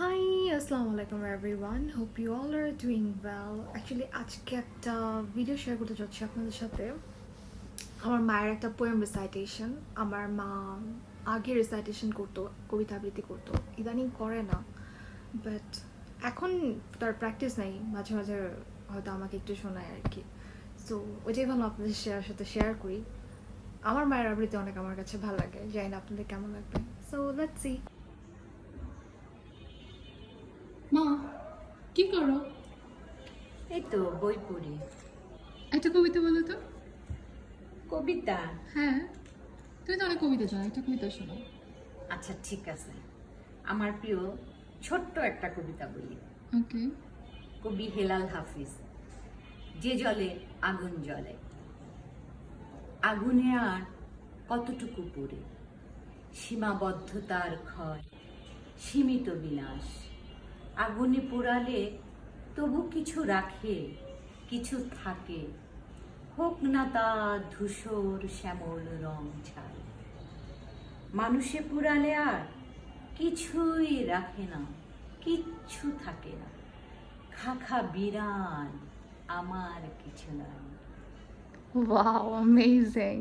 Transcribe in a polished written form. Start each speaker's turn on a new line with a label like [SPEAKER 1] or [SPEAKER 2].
[SPEAKER 1] High, আসসালামু আলাইকুম everyone. Hope you all are doing well. Actually আজকে একটা ভিডিও শেয়ার করতে চাচ্ছি আপনাদের সাথে। আমার মায়ের একটা পোয়েম রিসাইটেশন। আমার মা আগে রিসাইটেশন করতো, কবিতা আবৃত্তি করতো, ইদানিং করে না। বাট এখন তার প্র্যাকটিস নেই, মাঝে মাঝে হয়তো আমাকে একটু শোনায় আর কি। সো ওইটাই ভালো আপনাদের সাথে শেয়ার করি। আমার মায়ের আবৃত্তি অনেক আমার কাছে ভালো লাগে, জানি না আপনাদের কেমন লাগবে। So let's see.
[SPEAKER 2] মা, কি করো?
[SPEAKER 3] এই তো বই পড়ি।
[SPEAKER 2] একটা কবিতা বলো তো।
[SPEAKER 3] কবিতা?
[SPEAKER 2] হ্যাঁ, তুমি তো অনেক কবিতা জানো, একটা কবিতা শোনো।
[SPEAKER 3] আচ্ছা ঠিক আছে, আমার প্রিয় ছোট্ট একটা কবিতা বলি।
[SPEAKER 2] ওকে।
[SPEAKER 3] কবি হেলাল হাফিজ। যে জলে আগুন জ্বলে, আগুনে আর কতটুকু পুড়ে, সীমাবদ্ধতার ক্ষয়, সীমিত বিনাশ। আগুনে পোড়ালে তবু কিছু রাখে, কিছু থাকে, হোক না তা ধূসর শ্যামল রং ছাই। মানুষে পুরালে আর কিছুই রাখে না, কিচ্ছু থাকে না, খাখা বিরান, আমার কিছু নাই।
[SPEAKER 1] Wow, amazing.